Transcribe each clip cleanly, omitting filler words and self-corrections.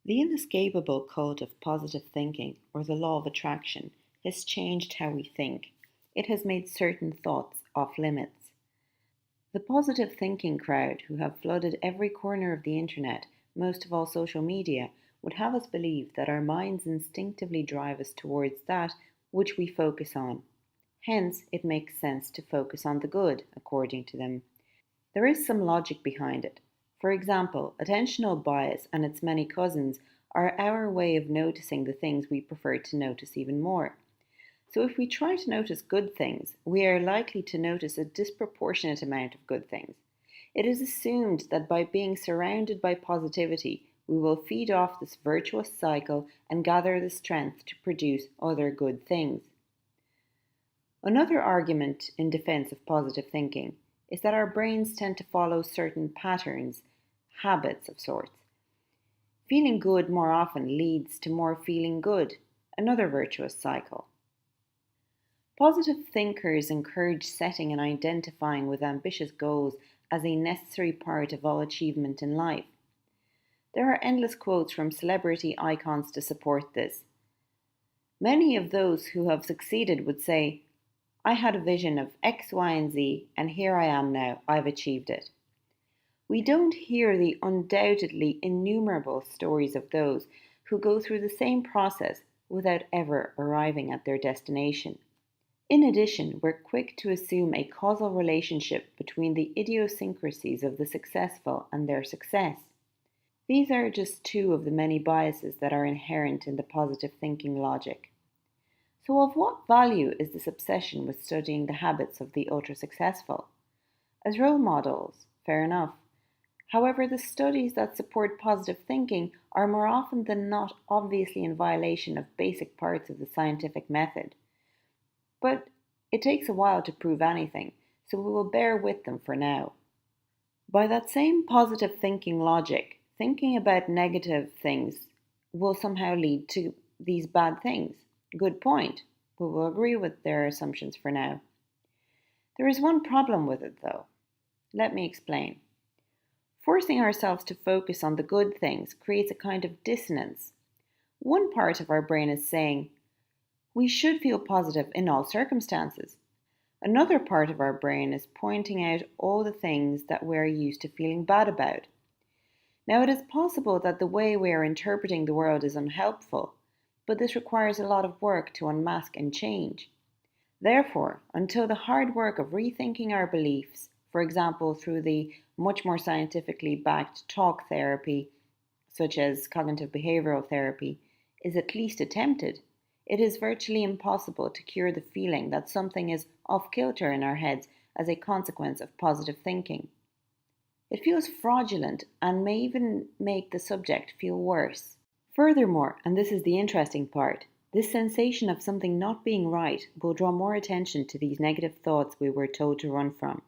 The inescapable code of positive thinking, or the law of attraction, has changed how we think. It has made certain thoughts off limits. The positive thinking crowd, who have flooded every corner of the internet, most of all social media, would have us believe that our minds instinctively drive us towards that which we focus on. Hence, it makes sense to focus on the good, according to them. There is some logic behind it. For example, attentional bias and its many cousins are our way of noticing the things we prefer to notice even more. So, if we try to notice good things, we are likely to notice a disproportionate amount of good things. It is assumed that by being surrounded by positivity, we will feed off this virtuous cycle and gather the strength to produce other good things. Another argument in defense of positive thinking is that our brains tend to follow certain patterns, habits of sorts. Feeling good more often leads to more feeling good, another virtuous cycle. Positive thinkers encourage setting and identifying with ambitious goals as a necessary part of all achievement in life. There are endless quotes from celebrity icons to support this. Many of those who have succeeded would say, I had a vision of X, Y, and Z, and here I am now, I've achieved it. We don't hear the undoubtedly innumerable stories of those who go through the same process without ever arriving at their destination. In addition, we're quick to assume a causal relationship between the idiosyncrasies of the successful and their success. These are just two of the many biases that are inherent in the positive thinking logic. So, of what value is this obsession with studying the habits of the ultra successful? As role models, fair enough. However, the studies that support positive thinking are more often than not obviously in violation of basic parts of the scientific method. But it takes a while to prove anything, so we will bear with them for now. By that same positive thinking logic, thinking about negative things will somehow lead to these bad things. Good point. We will agree with their assumptions for now. There is one problem with it, though. Let me explain. Forcing ourselves to focus on the good things creates a kind of dissonance. One part of our brain is saying, we should feel positive in all circumstances. Another part of our brain is pointing out all the things that we're used to feeling bad about. Now, it is possible that the way we are interpreting the world is unhelpful, but this requires a lot of work to unmask and change. Therefore, until the hard work of rethinking our beliefs, for example, through the much more scientifically backed talk therapy, such as cognitive behavioral therapy, is at least attempted, it is virtually impossible to cure the feeling that something is off kilter in our heads as a consequence of positive thinking. It feels fraudulent and may even make the subject feel worse. Furthermore, and this is the interesting part, this sensation of something not being right will draw more attention to these negative thoughts we were told to run from.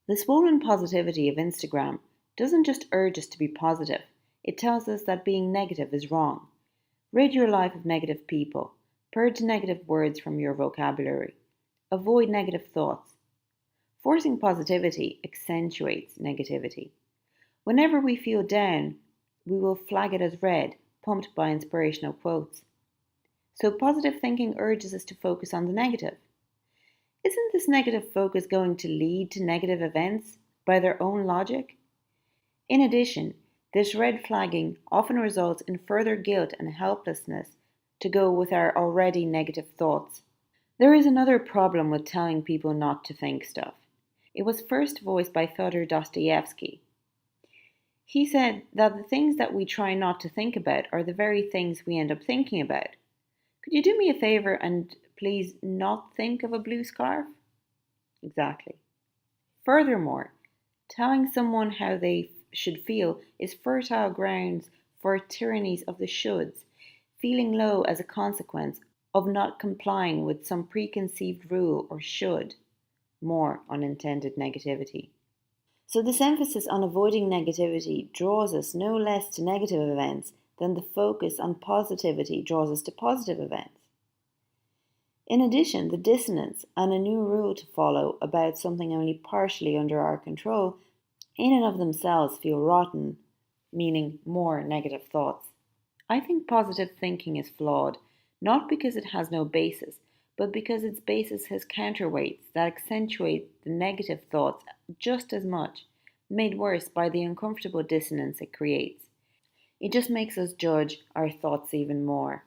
The swollen positivity of Instagram doesn't just urge us to be positive, it tells us that being negative is wrong. Rid your life of negative people. Purge negative words from your vocabulary. Avoid negative thoughts. Forcing positivity accentuates negativity. Whenever we feel down, we will flag it as red, pumped by inspirational quotes. So positive thinking urges us to focus on the negative. Isn't this negative focus going to lead to negative events by their own logic? In addition, this red flagging often results in further guilt and helplessness to go with our already negative thoughts. There is another problem with telling people not to think stuff. It was first voiced by Fyodor Dostoevsky. He said that the things that we try not to think about are the very things we end up thinking about. Could you do me a favor and please not think of a blue scarf? Exactly. Furthermore, telling someone how they should feel is fertile grounds for tyrannies of the shoulds, feeling low as a consequence of not complying with some preconceived rule or should, more unintended negativity. So this emphasis on avoiding negativity draws us no less to negative events than the focus on positivity draws us to positive events. In addition, the dissonance and a new rule to follow about something only partially under our control in and of themselves feel rotten, meaning more negative thoughts. I think positive thinking is flawed, not because it has no basis, but because its basis has counterweights that accentuate the negative thoughts just as much, made worse by the uncomfortable dissonance it creates. It just makes us judge our thoughts even more.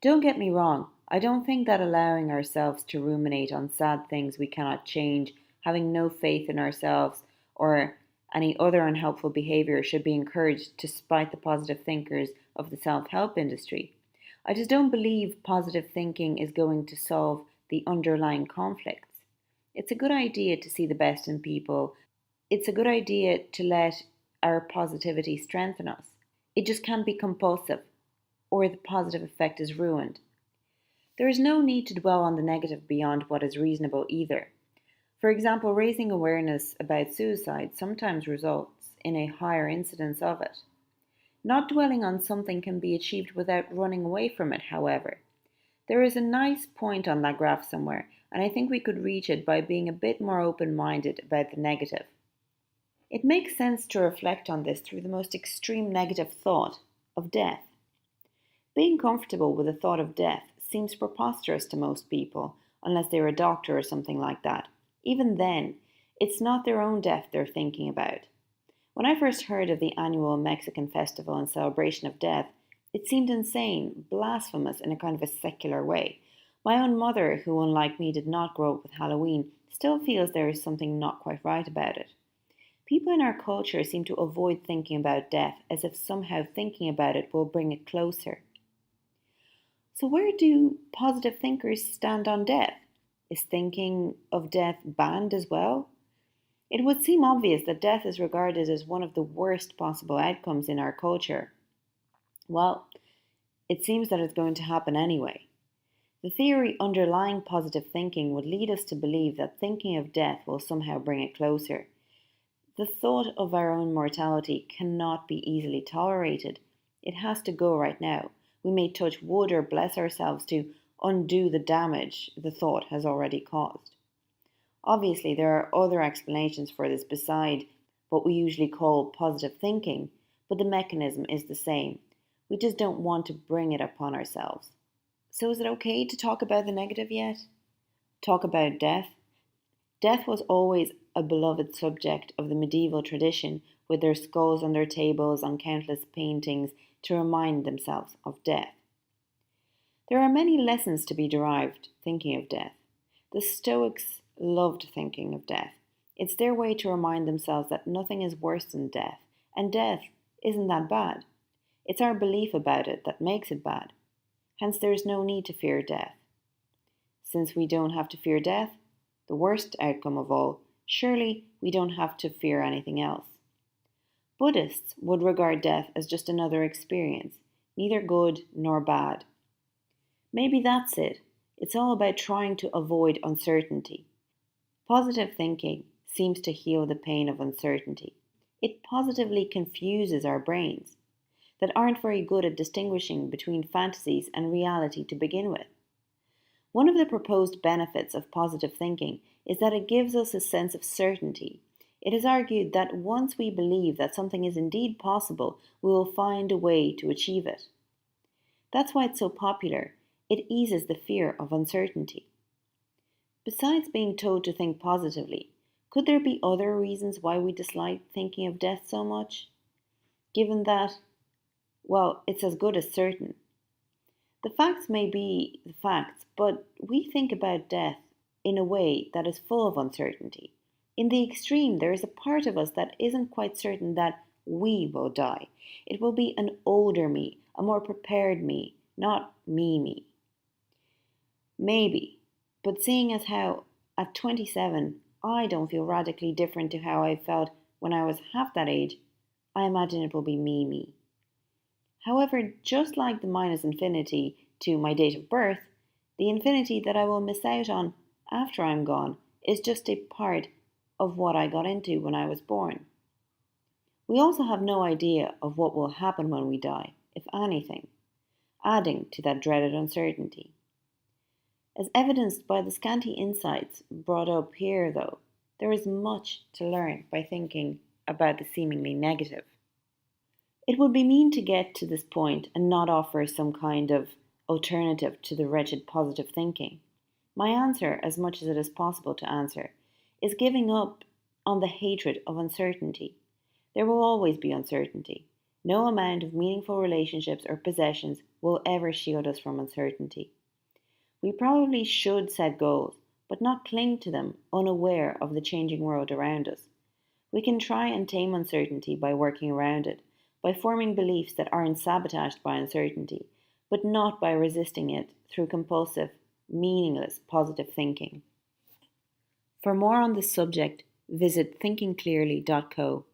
Don't get me wrong, I don't think that allowing ourselves to ruminate on sad things we cannot change, having no faith in ourselves, or any other unhelpful behavior should be encouraged despite the positive thinkers of the self help industry. I just don't believe positive thinking is going to solve the underlying conflicts. It's a good idea to see the best in people. It's a good idea to let our positivity strengthen us. It just can't be compulsive, or the positive effect is ruined. There is no need to dwell on the negative beyond what is reasonable either. For example, raising awareness about suicide sometimes results in a higher incidence of it. Not dwelling on something can be achieved without running away from it, however. There is a nice point on that graph somewhere, and I think we could reach it by being a bit more open minded about the negative. It makes sense to reflect on this through the most extreme negative thought of death. Being comfortable with the thought of death seems preposterous to most people, unless they're a doctor or something like that. Even then, it's not their own death they're thinking about. When I first heard of the annual Mexican festival and celebration of death, it seemed insane, blasphemous in a kind of a secular way. My own mother, who unlike me did not grow up with Halloween, still feels there is something not quite right about it. People in our culture seem to avoid thinking about death as if somehow thinking about it will bring it closer. So, where do positive thinkers stand on death? Is thinking of death banned as well? It would seem obvious that death is regarded as one of the worst possible outcomes in our culture. Well, it seems that it's going to happen anyway. The theory underlying positive thinking would lead us to believe that thinking of death will somehow bring it closer. The thought of our own mortality cannot be easily tolerated. It has to go right now. We may touch wood or bless ourselves to undo the damage the thought has already caused. Obviously, there are other explanations for this beside what we usually call positive thinking, but the mechanism is the same. We just don't want to bring it upon ourselves. So is it okay to talk about the negative yet? Talk about death? Death was always a beloved subject of the medieval tradition, with their skulls on their tables on countless paintings to remind themselves of death. There are many lessons to be derived thinking of death. The Stoics loved thinking of death. It's their way to remind themselves that nothing is worse than death, and death isn't that bad. It's our belief about it that makes it bad. Hence, there is no need to fear death. Since we don't have to fear death, the worst outcome of all, surely we don't have to fear anything else. Buddhists would regard death as just another experience, neither good nor bad. Maybe that's it. It's all about trying to avoid uncertainty. Positive thinking seems to heal the pain of uncertainty. It positively confuses our brains that aren't very good at distinguishing between fantasies and reality to begin with. One of the proposed benefits of positive thinking is that it gives us a sense of certainty. It is argued that once we believe that something is indeed possible, we will find a way to achieve it. That's why it's so popular. It eases the fear of uncertainty. Besides being told to think positively, could there be other reasons why we dislike thinking of death so much? Given that, well, it's as good as certain. The facts may be the facts, but we think about death in a way that is full of uncertainty. In the extreme, there is a part of us that isn't quite certain that we will die. It will be an older me, a more prepared me, not me. Maybe, but seeing as how at 27 I don't feel radically different to how I felt when I was half that age, I imagine it will be me. However, just like the minus infinity to my date of birth, the infinity that I will miss out on after I'm gone is just a part of what I got into when I was born. We also have no idea of what will happen when we die, if anything, adding to that dreaded uncertainty. As evidenced by the scanty insights brought up here, though, there is much to learn by thinking about the seemingly negative. It would be mean to get to this point and not offer some kind of alternative to the wretched positive thinking. My answer, as much as it is possible to answer, is giving up on the hatred of uncertainty. There will always be uncertainty. No amount of meaningful relationships or possessions will ever shield us from uncertainty. We probably should set goals, but not cling to them unaware of the changing world around us. We can try and tame uncertainty by working around it, by forming beliefs that aren't sabotaged by uncertainty, but not by resisting it through compulsive, meaningless positive thinking. For more on this subject, visit thinkingclearly.co.